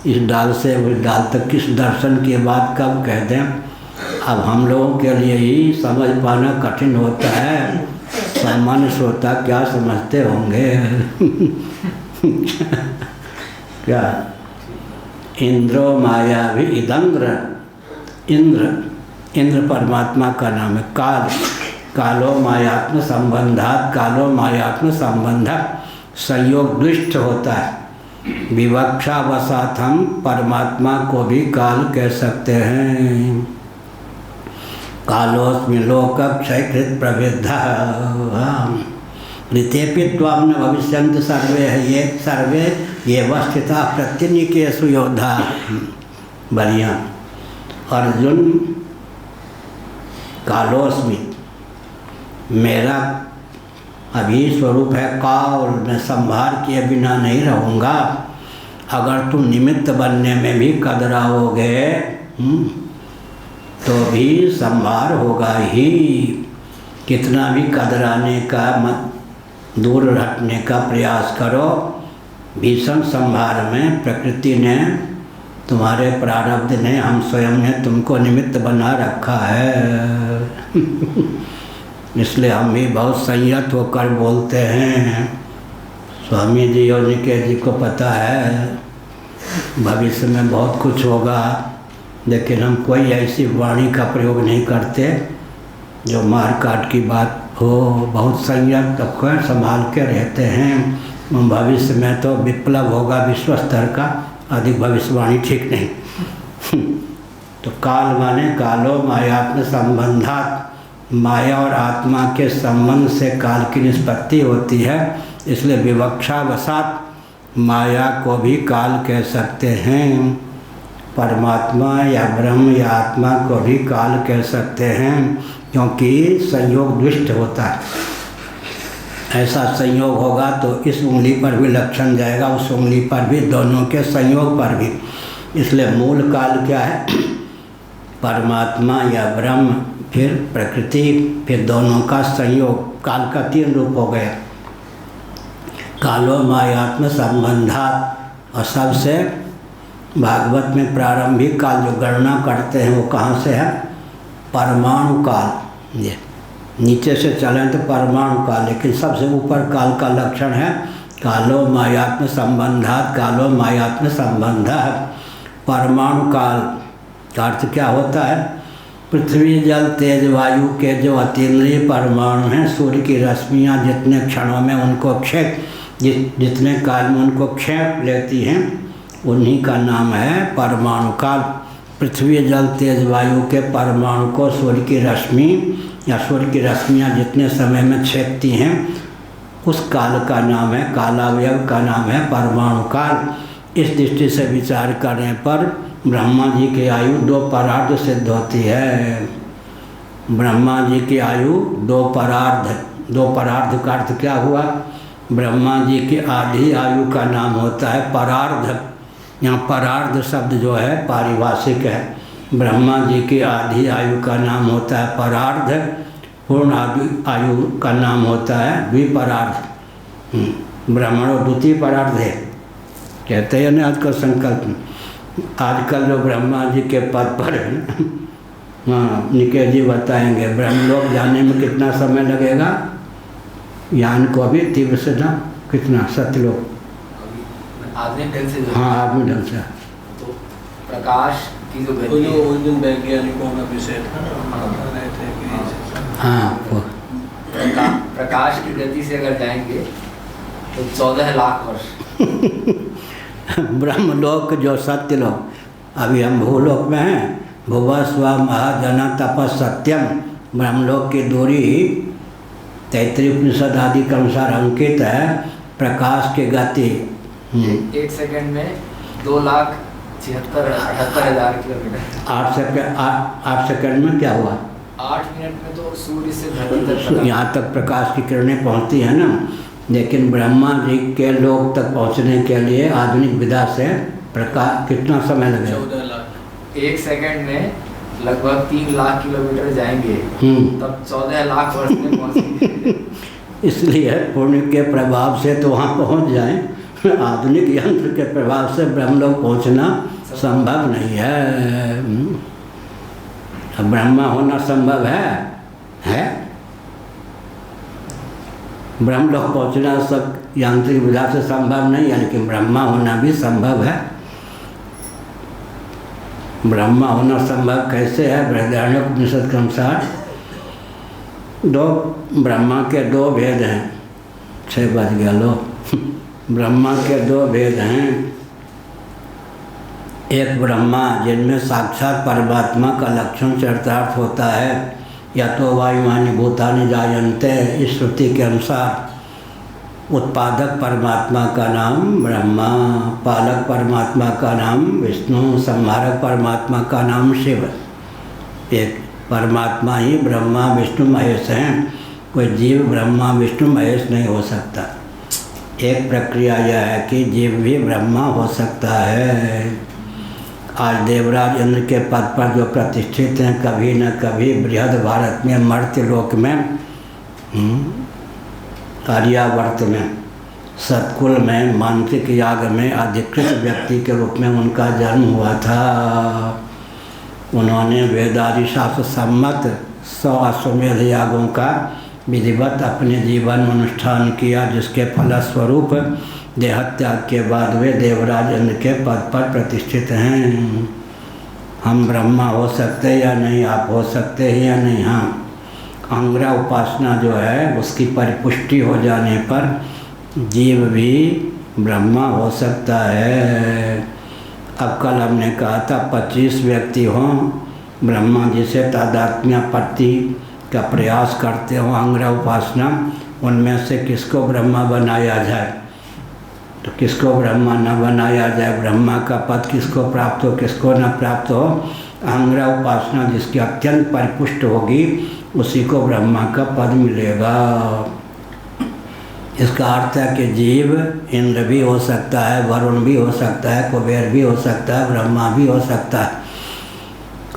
इस डाल से उस डाल तक किस दर्शन की बात कब कह दें। अब हम लोगों के लिए ही समझ पाना कठिन होता है, सामान्य श्रोता क्या समझते होंगे। क्या इंद्रो माया भी इदंद्र, इंद्र, इंद्र परमात्मा का नाम है। काल, कालो मायात्म संबंधात, कालो मायात्म संबंधक संयोग दुष्ट होता है। विवक्षा वसात हम परमात्मा को भी काल कह सकते हैं। कालोस्मि लोक क्षयकृत प्रवृद्धा ऋतेपि त्वां न भविष्यन्ति सर्वे, ये सर्वे ये वस्थिता प्रत्यनिकेषु योद्धा। बढ़िया। अर्जुन, कालोस्मि मेरा अभी स्वरूप है काल, मैं संभार किए बिना नहीं रहूँगा। अगर तुम निमित्त बनने में भी कदराओगे तो भी संभार होगा ही। कितना भी कदराने का मत, दूर हटने का प्रयास करो, भीषण संभार में प्रकृति ने, तुम्हारे प्रारब्ध ने, हम स्वयं ने तुमको निमित्त बना रखा है। इसलिए हम भी बहुत संयत होकर बोलते हैं। स्वामी जी और निकेत जी को पता है भविष्य में बहुत कुछ होगा, लेकिन हम कोई ऐसी वाणी का प्रयोग नहीं करते जो मार काट की बात हो। बहुत संयत होकर संभाल के रहते हैं। भविष्य में तो विप्लव होगा विश्व स्तर का, अधिक भविष्यवाणी ठीक नहीं। तो काल माने कालो मायात्म संबंधात, माया और आत्मा के संबंध से काल की निष्पत्ति होती है। इसलिए विवक्षा वसात माया को भी काल कह सकते हैं। परमात्मा या ब्रह्म या आत्मा को भी काल कह सकते हैं, क्योंकि संयोग दुष्ट होता है। ऐसा संयोग होगा तो इस उंगली पर भी लक्षण जाएगा, उस उंगली पर भी, दोनों के संयोग पर भी। इसलिए मूल काल क्या है, परमात्मा या ब्रह्म, फिर प्रकृति, फिर दोनों का संयोग। काल का 3 रूप हो गया, कालो मायात्म संबंधात। और सबसे भागवत में प्रारंभिक काल जो गणना करते हैं वो कहाँ से है? परमाणु काल। ये नीचे से चलें तो परमाणु काल, लेकिन सबसे ऊपर काल का लक्षण है कालो मायात्म संबंधात, कालो मायात्म संबंधः। परमाणु काल का अर्थ क्या होता है? पृथ्वी जल तेज वायु के जो अतीन्द्रिय परमाणु हैं, सूर्य की रश्मियाँ जितने क्षणों में उनको जितने काल में उनको क्षेप लेती हैं, उन्हीं का नाम है परमाणु काल। पृथ्वी जल तेज वायु के परमाणु को सूर्य की रश्मि या सूर्य की रश्मियाँ जितने समय में छेपती हैं, उस काल का नाम है, कालावयव का नाम है परमाणु काल। इस दृष्टि से विचार करने पर ब्रह्मा जी की आयु 2 परार्ध सिद्ध होती है। ब्रह्मा जी की आयु 2 परार्ध का अर्थ क्या हुआ? ब्रह्मा जी की आधी आयु का नाम होता है परार्ध। यहाँ परार्ध शब्द जो है पारिभाषिक है। ब्रह्मा जी की आधी आयु का नाम होता है परार्ध, पूर्ण आयु का नाम होता है द्विपरार्ध। ब्राह्मणों द्वितीय परार्ध है कहते हैं ना आजकल संकल्प में। आजकल जो ब्रह्मा जी के पद पर है, हाँ निकेत जी बताएंगे ब्रह्मलोक जाने में कितना समय लगेगा। यान को अभी तीव्र से ना कितना सत्यलोक आदमी ढंग से, हाँ आदमी ढंग से तो प्रकाश की जो गति है, उस दिन वैज्ञानिकों का विषय था, रहे थे कि हाँ प्रकाश की गति से अगर जाएंगे तो 14 लाख वर्ष। ब्रह्मलोक जो सत्यलोक, अभी हम भूलोक में हैं। भुवा स्व महाजना तपस सत्यम। ब्रह्मलोक की दूरी 33 उपनिषद आदि के अनुसार अंकित है। प्रकाश की गति 1 सेकंड में 2,78,000 किलोमीटर। 8 सेकंड में क्या हुआ? 8 मिनट में तो सूर्य से धरती तक यहाँ तक प्रकाश की किरणें पहुँचती हैं ना। लेकिन ब्रह्मा जी के लोक तक पहुँचने के लिए आधुनिक विधा से प्रकाश कितना समय लगेगा? 14 लाख। 1 सेकंड में लगभग 3 लाख किलोमीटर जाएंगे, तब 14 लाख वर्ष में पहुँचेंगे। इसलिए पुण्य के प्रभाव से तो वहाँ पहुँच जाएं, आधुनिक यंत्र के प्रभाव से ब्रह्मलोक पहुँचना संभव नहीं है। अब ब्रह्मा होना संभव है? ब्रह्मलोक पहुँचना सब यांत्रिक विधा से संभव नहीं है, लेकिन ब्रह्मा होना भी संभव है। ब्रह्मा होना संभव कैसे है? बृहदारण्यक के अनुसार ब्रह्मा के 2 भेद हैं। 6 बज गया लो। ब्रह्मा के 2 भेद हैं। एक ब्रह्मा जिनमें साक्षात परमात्मा का लक्षण चरितार्थ होता है, या तो वायुमानी भूतानि जायन्ते, इस श्रुति के अनुसार उत्पादक परमात्मा का नाम ब्रह्मा, पालक परमात्मा का नाम विष्णु, संहारक परमात्मा का नाम शिव। एक परमात्मा ही ब्रह्मा विष्णु महेश हैं। कोई जीव ब्रह्मा विष्णु महेश नहीं हो सकता। एक प्रक्रिया यह है कि जीव भी ब्रह्मा हो सकता है। आज देवराज इंद्र के पद पर जो प्रतिष्ठित हैं, कभी न कभी बृहद भारत में मर्त्य लोक में, आर्यावर्त में, सतकुल में, मानसिक याग में अधिकृत व्यक्ति के रूप में उनका जन्म हुआ था। उन्होंने वेदादि शास्त्र सम्मत 100 अश्वमेध यागों का विधिवत अपने जीवन में अनुष्ठान किया, जिसके फलस्वरूप देहत्याग के बाद वे देवराज इंद्र के पद पर प्रतिष्ठित हैं। हम ब्रह्मा हो सकते या नहीं, आप हो सकते हैं या नहीं। हाँ, अंग्रा उपासना जो है उसकी परिपुष्टि हो जाने पर जीव भी ब्रह्मा हो सकता है। अब कल हमने कहा था 25 व्यक्ति हों ब्रह्मा जी से तादात्म्यपत्ति का प्रयास करते हों अंग्रा उपासना, उनमें से किसको ब्रह्मा बनाया जाए? तो किसको ब्रह्मा न बनाया जाए? ब्रह्मा का पद किसको प्राप्त हो, किसको न प्राप्त हो? अंग्रा उपासना जिसकी अत्यंत परिपुष्ट होगी उसी को ब्रह्मा का पद मिलेगा। इसका अर्थ है कि जीव इंद्र भी हो सकता है, वरुण भी हो सकता है, कुबेर भी हो सकता है, ब्रह्मा भी हो सकता है।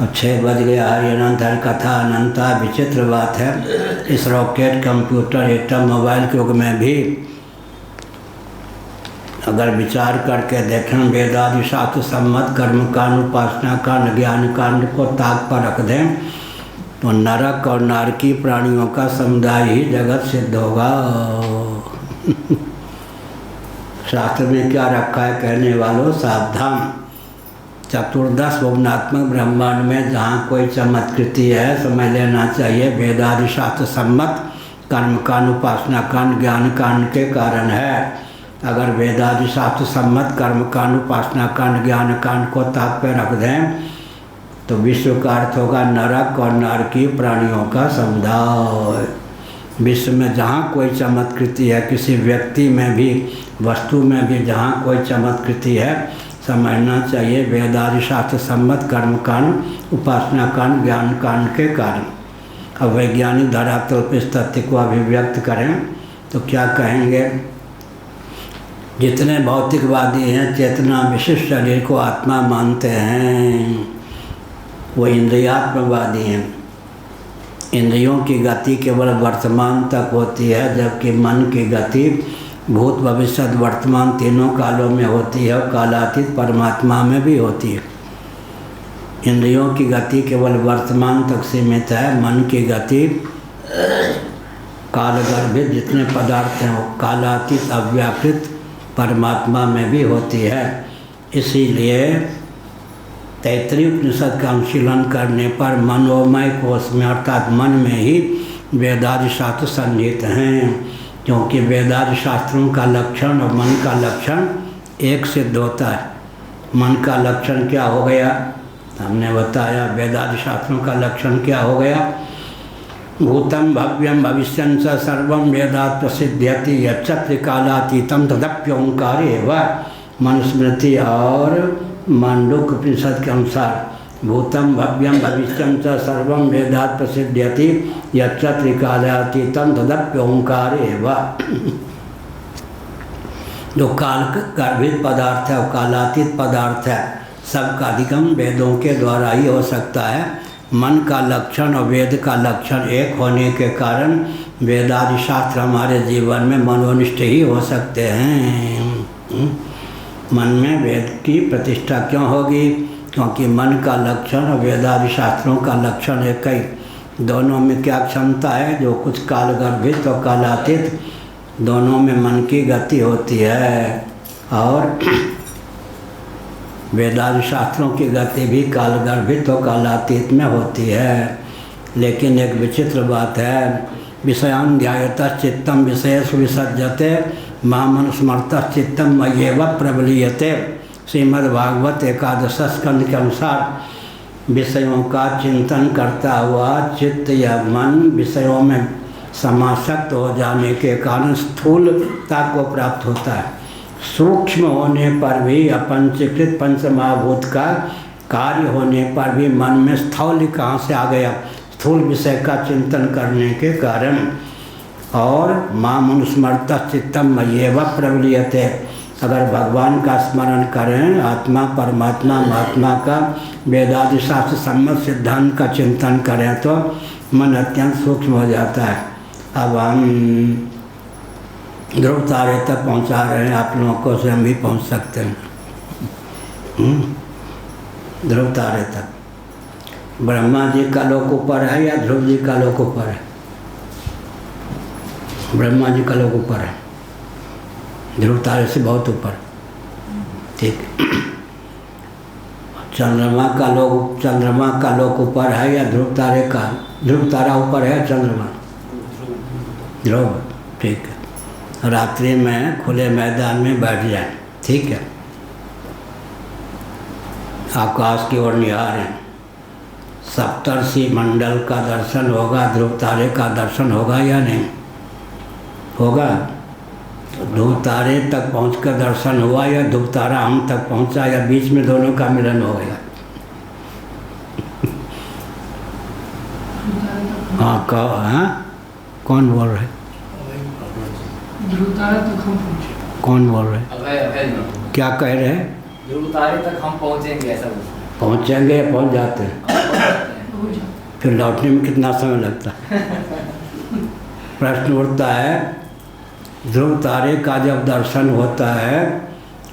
अब 6 बज गया। हरि अनंत हरि कथा अनंता। विचित्र बात है, इस रॉकेट, कंप्यूटर, एटम, मोबाइल के युग में भी अगर विचार करके देखें, वेदादि शास्त्र सम्मत कर्म कांड, उपासना कांड, ज्ञान कांड को ताक पर रख दें तो नरक और नारकी प्राणियों का समुदाय ही जगत सिद्ध होगा। शास्त्र में क्या रखा है कहने वालों, सावधान। चतुर्दश भुवनात्मक ब्रह्मांड में जहाँ कोई चमत्कृति है समझ लेना चाहिए वेदादि शास्त्र सम्मत कर्म कांड, उपासना कांड, ज्ञान कांड के कारण है। अगर वेदादि शास्त्र सम्मत कर्म कांड, उपासना कांड, ज्ञान कांड को ताक पे रख दें तो विश्व का अर्थ होगा नरक और नारकी प्राणियों का समुदाय। विश्व में जहाँ कोई चमत्कृति है, किसी व्यक्ति में भी वस्तु में भी जहाँ कोई चमत्कृति है समझना चाहिए वेदादि शास्त्र सम्मत कर्म कांड, उपासना कांड, ज्ञान कांड के कारण। अब वैज्ञानिक धरातल पर इस तथ्य को अभिव्यक्त करें तो क्या कहेंगे, जितने भौतिकवादी हैं चेतना विशिष्ट शरीर को आत्मा मानते हैं वो इंद्रियात्मवादी हैं। इंद्रियों की गति केवल वर्तमान तक होती है, जबकि मन की गति भूत भविष्य वर्तमान तीनों कालों में होती है और कालातीत परमात्मा में भी होती है। इंद्रियों की गति केवल वर्तमान तक सीमित है, मन की गति कालगर्भित जितने पदार्थ हैं वो कालातीत अव्याकृत परमात्मा में भी होती है। इसीलिए तैत्तिरीय उपनिषद का अनुशीलन करने पर मनोमय कोश में अर्थात मन में ही वेदादि शास्त्र सन्निहित हैं, क्योंकि वेदादि शास्त्रों का लक्षण और मन का लक्षण एक सिद्ध होता है। मन का लक्षण क्या हो गया, हमने बताया वेदादि शास्त्रों का लक्षण क्या हो गया, भूतम भव्यम भविष्यं च सर्वं वेदात् प्रसिद्ध्यति यच्च त्रिकालातीतं तदप्योंकार एव। मनुस्मृति और मांडुक्य उपनिषद के अनुसार भूतम भव्यम भविष्यं च सर्वं वेदात् प्रसिद्ध्यति यच्च त्रिकालातीतं तदप्योंकार एव। जो काल गर्भित पदार्थ है और कालातीत पदार्थ है सबका अधिगम वेदों के द्वारा ही हो सकता है। मन का लक्षण और वेद का लक्षण एक होने के कारण वेदादि शास्त्र हमारे जीवन में मनोनिष्ठ ही हो सकते हैं। मन में वेद की प्रतिष्ठा क्यों होगी, क्योंकि मन का लक्षण और वेदादि शास्त्रों का लक्षण एक ही। दोनों में क्या क्षमता है, जो कुछ काल गर्भित और कालातीत दोनों में मन की गति होती है, और वेदादि शास्त्रों की गति भी कालगर्भित और कालातीत में होती है। लेकिन एक विचित्र बात है, विषयान् ध्यायतः चित्तम विषयेषु विसज्जते मामनुस्मरतः चित्तम मय्येव प्रबलीयते। श्रीमद्भागवत एकादश स्कंद के अनुसार विषयों का चिंतन करता हुआ चित्त या मन विषयों में समासक्त हो जाने के कारण स्थूलता को प्राप्त होता है। सूक्ष्म होने पर भी अपंचीकृत पंचमहाभूत का कार्य होने पर भी मन में स्थौल्य कहाँ से आ गया, स्थूल विषय का चिंतन करने के कारण। और मामनुस्मरतः चित्तम मय्येव प्रबलीयते, अगर भगवान का स्मरण करें, आत्मा परमात्मा महात्मा का वेदादि शास्त्र सम्मत सिद्धांत का चिंतन करें तो मन अत्यंत सूक्ष्म हो जाता है। अब हम ध्रुव तारे तक पहुंचा रहे हैं, आप लोगों को से हम भी पहुंच सकते हैं ध्रुव तारे तक। ब्रह्मा जी का लोक ऊपर है या ध्रुव जी का लोक ऊपर है? ब्रह्मा जी का लोक ऊपर है, ध्रुव तारे से बहुत ऊपर। ठीक। चंद्रमा का लोक ऊपर है या ध्रुव तारे का? ध्रुव तारा ऊपर है, चंद्रमा ध्रुव। ठीक है। रात्रि में खुले मैदान में बैठ जाए, ठीक है, आकाश की ओर निहारें, सप्तर्षि मंडल का दर्शन होगा, ध्रुव तारे का दर्शन होगा या नहीं होगा? ध्रुव तारे तक पहुंचकर दर्शन हुआ या ध्रुव तारा हम तक पहुंचा या बीच में दोनों का मिलन हो गया? हाँ कहो। हाँ कौन बोल रहे? ध्रुव तारे तक हम पहुँचे। कौन बोल रहे? क्या कह रहे हैं? ध्रुव तारे तक हम पहुँचेंगे, ऐसा पहुँचेंगे या पहुँच जाते हैं? फिर लौटने में कितना समय लगता है? प्रश्न उठता है, ध्रुव तारे का जब दर्शन होता है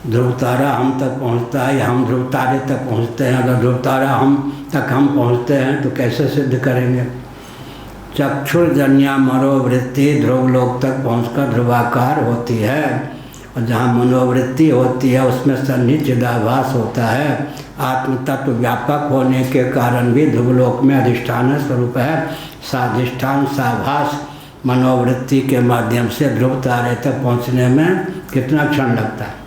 ध्रुव तारा हम तक पहुँचता है या हम ध्रुव तारे तक पहुँचते हैं? अगर ध्रुव तारा हम पहुँचते हैं तो कैसे सिद्ध करेंगे? चक्षुर्जन्या मनोवृत्ति ध्रुव लोक तक पहुँचकर ध्रुवाकार होती है, और जहाँ मनोवृत्ति होती है उसमें सन्निहित चिदाभास होता है। आत्म तत्व व्यापक होने के कारण भी ध्रुवलोक में अधिष्ठान स्वरूप है। साधिष्ठान साभास मनोवृत्ति के माध्यम से ध्रुव तारे तक पहुँचने में कितना क्षण लगता है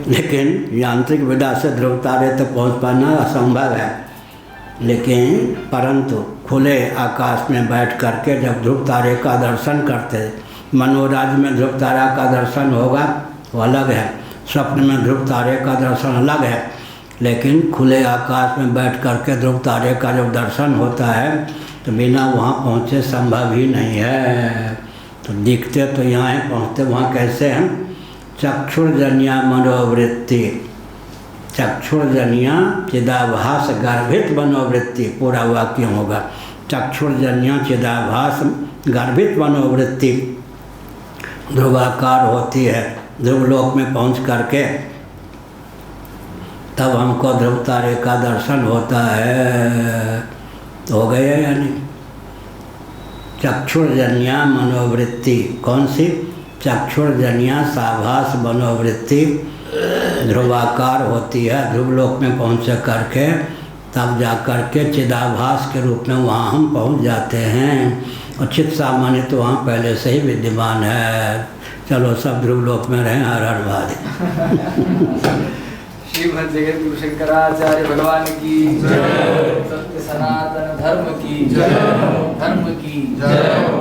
लेकिन यांत्रिक विधा से ध्रुव तारे तक पहुँच पाना असंभव है। लेकिन परंतु खुले आकाश में बैठ करके जब ध्रुव तारे का दर्शन करते, मनोराज्य में ध्रुव तारा का दर्शन होगा वो अलग है, स्वप्न में ध्रुव तारे का दर्शन अलग है, लेकिन खुले आकाश में बैठ करके ध्रुव तारे का जब दर्शन होता है तो बिना वहाँ पहुँचे संभव ही नहीं है। तो दिखते तो यहाँ हैं, पहुँचते वहाँ कैसे हैं? चक्षुर्जन्या मनोवृत्ति, चक्षुर्जन्या चिदाभास गर्भित मनोवृत्ति, पूरा वाक्य होगा। चक्षुर्जन्या चिदाभास गर्भित मनोवृत्ति ध्रुवाकार होती है। ध्रुवलोक में पहुँच करके तब हमको ध्रुव तारे का दर्शन होता है। तो हो गया या नहीं? चक्षुर्जन्या मनोवृत्ति कौन सी? चक्षुर्जन्या साभास मनोवृत्ति ध्रुवाकार होती है। ध्रुवलोक में पहुँच करके तब जा कर के चिदाभास के रूप में वहाँ हम पहुँच जाते हैं, और चित सामान्य तो वहाँ पहले से ही विद्यमान है। चलो सब ध्रुवलोक में रहें। हर हर महादेव। श्रीमद् जगत गुरु शंकराचार्य भगवान की जय। सत्य सनातन धर्म की जय। धर्म की जय।